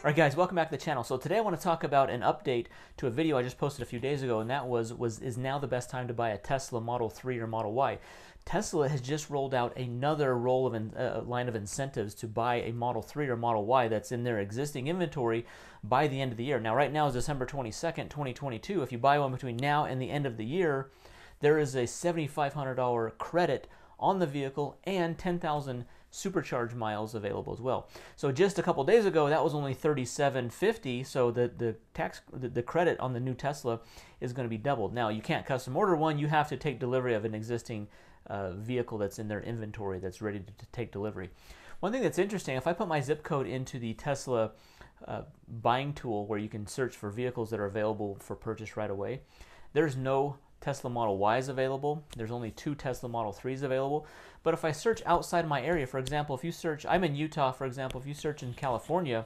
Alright guys, welcome back to the channel. So today I want to talk about an update to a video I just posted a few days ago, and that is now the best time to buy a Tesla Model 3 or Model Y. Tesla has just rolled out another line of incentives to buy a Model 3 or Model Y that's in their existing inventory by the end of the year. Now right now is December 22nd, 2022. If you buy one between now and the end of the year, there is a $7,500 credit on the vehicle and 10,000 supercharge miles available as well. So just a couple days ago, that was only $3,750. So the credit on the new Tesla is going to be doubled. Now you can't custom order one; you have to take delivery of an existing vehicle that's in their inventory that's ready to take delivery. One thing that's interesting, if I put my zip code into the Tesla buying tool where you can search for vehicles that are available for purchase right away, there's no Tesla Model Ys available. There's only 2 Tesla Model 3s available. But if I search outside my area, for example, if you search, I'm in Utah, for example, if you search in California,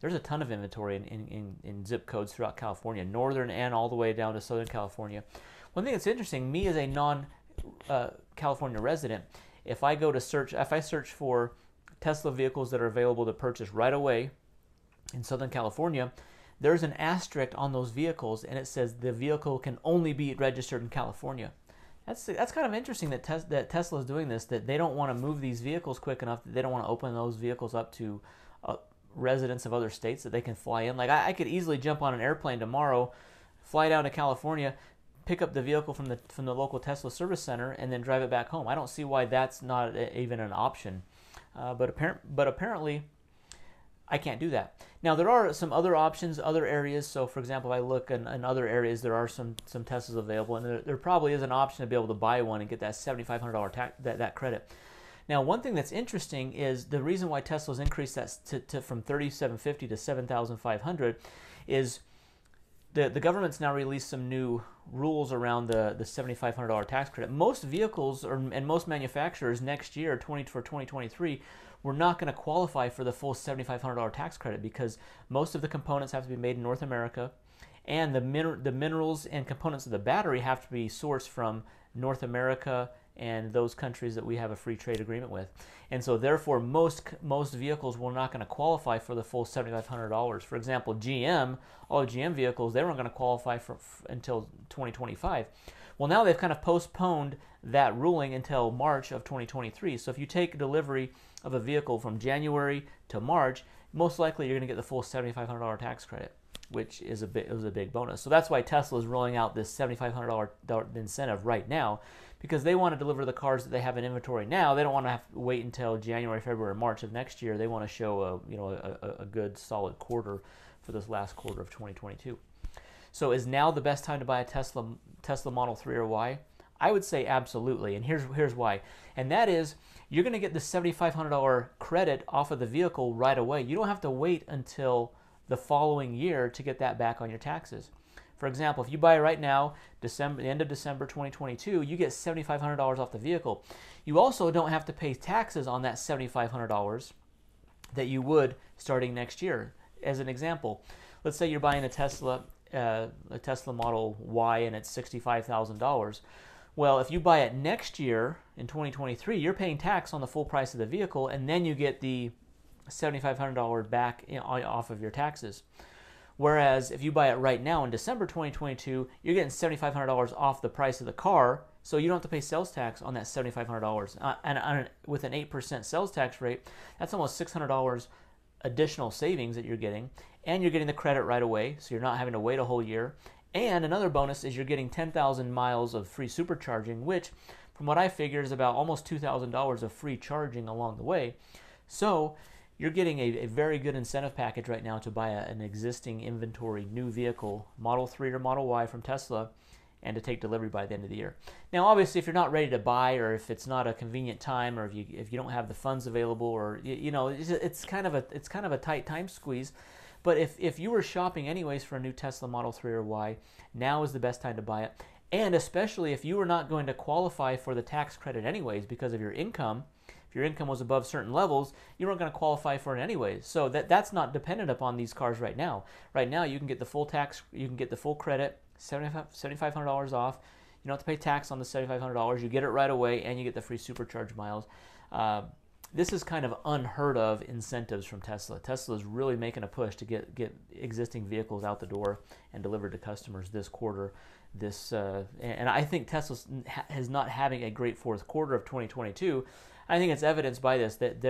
there's a ton of inventory in zip codes throughout California, northern and all the way down to southern California. One thing that's interesting, me as a non-California resident, if I search for Tesla vehicles that are available to purchase right away in Southern California, there's an asterisk on those vehicles, and it says the vehicle can only be registered in California. That's kind of interesting that Tesla is doing this, that they don't want to move these vehicles quick enough, that they don't want to open those vehicles up to residents of other states that they can fly in. Like I could easily jump on an airplane tomorrow, fly down to California, pick up the vehicle from the local Tesla service center, and then drive it back home. I don't see why that's not even an option. But apparently, I can't do that. Now there are some other options, other areas. So for example, if I look in other areas, there are some Teslas available, and there probably is an option to be able to buy one and get that $7,500 that credit. Now one thing that's interesting is the reason why Tesla's increased that from $3,750 to $7,500 is the government's now released some new rules around the $7,500 tax credit. Most vehicles and most manufacturers next year, for 2023, we're not going to qualify for the full $7,500 tax credit because most of the components have to be made in North America, and the minerals and components of the battery have to be sourced from North America and those countries that we have a free trade agreement with. And so therefore most vehicles were not going to qualify for the full $7,500. For example, GM, all GM vehicles, they weren't going to qualify until 2025. Well, now they've kind of postponed that ruling until March of 2023. So if you take delivery of a vehicle from January to March, most likely you're going to get the full $7,500 tax credit, which is a big bonus. So that's why Tesla is rolling out this $7,500 incentive right now, because they want to deliver the cars that they have in inventory now. They don't want to have to wait until January, February, March of next year. They want to show a good solid quarter for this last quarter of 2022. So is now the best time to buy a Tesla Model 3 or Y? I would say absolutely, and here's why. And that is, you're going to get the $7,500 credit off of the vehicle right away. You don't have to wait until the following year to get that back on your taxes. For example, if you buy it right now, the end of December 2022, you get $7,500 off the vehicle. You also don't have to pay taxes on that $7,500 that you would starting next year. As an example, let's say you're buying a Tesla Model Y and it's $65,000. Well, if you buy it next year in 2023, you're paying tax on the full price of the vehicle, and then you get the $7,500 back off of your taxes. Whereas if you buy it right now in December 2022, you're getting $7,500 off the price of the car, so you don't have to pay sales tax on that $7,500. And with an 8% sales tax rate, that's almost $600 additional savings that you're getting, and you're getting the credit right away, so you're not having to wait a whole year. And another bonus is you're getting 10,000 miles of free supercharging, which, from what I figure, is about almost $2,000 of free charging along the way. So you're getting a very good incentive package right now to buy an existing inventory new vehicle, Model 3 or Model Y from Tesla, and to take delivery by the end of the year. Now, obviously, if you're not ready to buy, or if it's not a convenient time, or if you don't have the funds available, or it's kind of a tight time squeeze. But if you were shopping anyways for a new Tesla Model 3 or Y, now is the best time to buy it. And especially if you were not going to qualify for the tax credit anyways because of your income. If your income was above certain levels, you weren't going to qualify for it anyways. So that's not dependent upon these cars right now. Right now, you can get the full credit, $7,500 off. You don't have to pay tax on the $7,500. You get it right away, and you get the free supercharge miles. this is kind of unheard of incentives from Tesla. Tesla is really making a push to get existing vehicles out the door and delivered to customers this quarter. And I think Tesla is not having a great fourth quarter of 2022. I think it's evidenced by this, that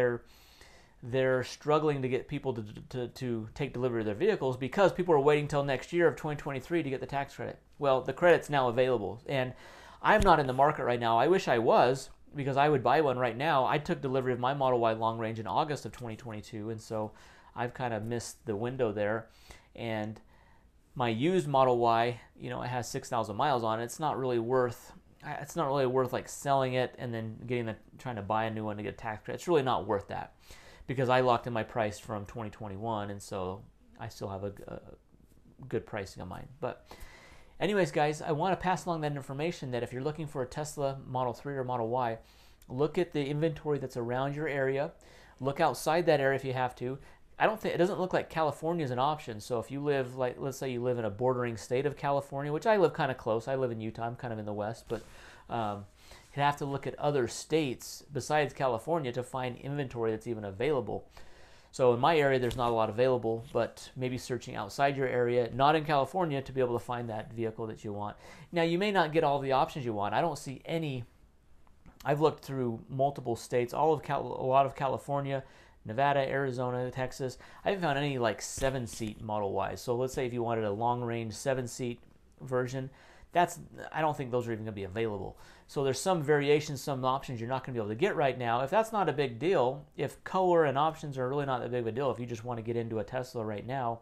they're struggling to get people to take delivery of their vehicles because people are waiting till next year of 2023 to get the tax credit. Well, the credit's now available, and I'm not in the market right now. I wish I was, because I would buy one right now. I took delivery of my Model Y long range in August of 2022, and so I've kind of missed the window there. And my used Model Y, you know, it has 6,000 miles on it. It's not really worth like selling it and then trying to buy a new one to get a tax credit. It's really not worth that, because I locked in my price from 2021, and so I still have a good pricing on mine. But anyways, guys, I want to pass along that information that if you're looking for a Tesla Model 3 or Model Y, look at the inventory that's around your area. Look outside that area if you have to. It doesn't look like California is an option. So if you live, like, let's say you live in a bordering state of California, which I live kind of close. I live in Utah. I'm kind of in the west, but you'd have to look at other states besides California to find inventory that's even available. So in my area, there's not a lot available, but maybe searching outside your area, not in California, to be able to find that vehicle that you want. Now, you may not get all the options you want. I don't see any. I've looked through multiple states, a lot of California, Nevada, Arizona, Texas. I haven't found any like 7-seat Model Ys. So let's say if you wanted a long-range 7-seat version, I don't think those are even going to be available. So there's some variations, some options you're not going to be able to get right now. If that's not a big deal, if color and options are really not that big of a deal, if you just want to get into a Tesla right now,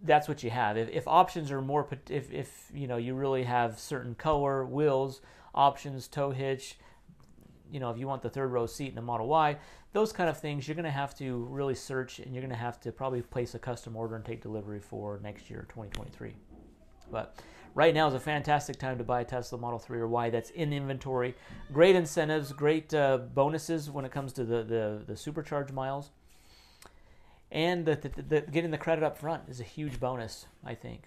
that's what you have. If options are more, if you know, you really have certain color, wheels, options, tow hitch, you know, if you want the third row seat in a Model Y, those kind of things, you're going to have to really search, and you're going to have to probably place a custom order and take delivery for next year, 2023. But right now is a fantastic time to buy a Tesla Model 3 or Y that's in inventory. Great incentives, great bonuses when it comes to the supercharge miles. And getting the credit up front is a huge bonus, I think.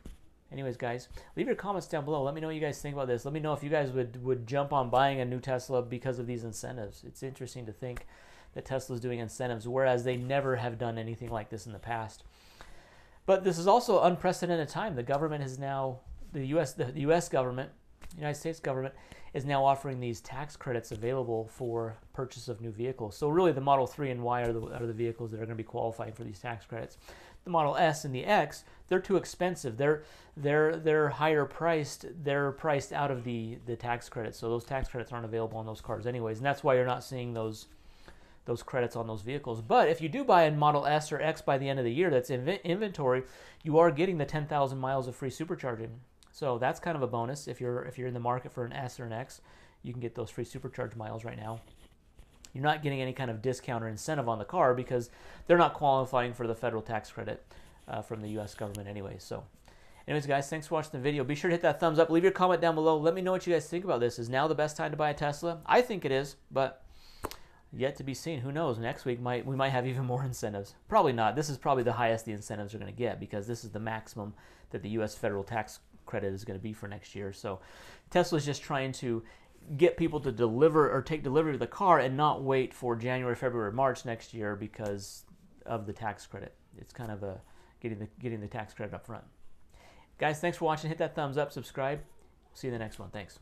Anyways, guys, leave your comments down below. Let me know what you guys think about this. Let me know if you guys would jump on buying a new Tesla because of these incentives. It's interesting to think that Tesla's doing incentives, whereas they never have done anything like this in the past. But this is also unprecedented time. The government is now, the U.S. government, the United States government, is now offering these tax credits available for purchase of new vehicles. So really the Model 3 and Y are the vehicles that are going to be qualifying for these tax credits. The Model S and the X, they're too expensive. They're higher priced. They're priced out of the tax credits. So those tax credits aren't available on those cars anyways. And that's why you're not seeing those credits on those vehicles. But if you do buy a Model S or X by the end of the year that's in inventory, you are getting the 10,000 miles of free supercharging. So that's kind of a bonus. If you're in the market for an S or an X, you can get those free supercharge miles right now. You're not getting any kind of discount or incentive on the car because they're not qualifying for the federal tax credit from the U.S. government anyway. So anyways, guys, thanks for watching the video. Be sure to hit that thumbs up. Leave your comment down below. Let me know what you guys think about this. Is now the best time to buy a Tesla? I think it is, but yet to be seen. Who knows? Next week we might have even more incentives. Probably not. This is probably the highest the incentives are going to get because this is the maximum that the U.S. federal tax credit is going to be for next year. So Tesla's just trying to get people to deliver or take delivery of the car and not wait for January, February, March next year because of the tax credit. It's kind of getting the tax credit up front. Guys, thanks for watching. Hit that thumbs up, subscribe. See you in the next one. Thanks.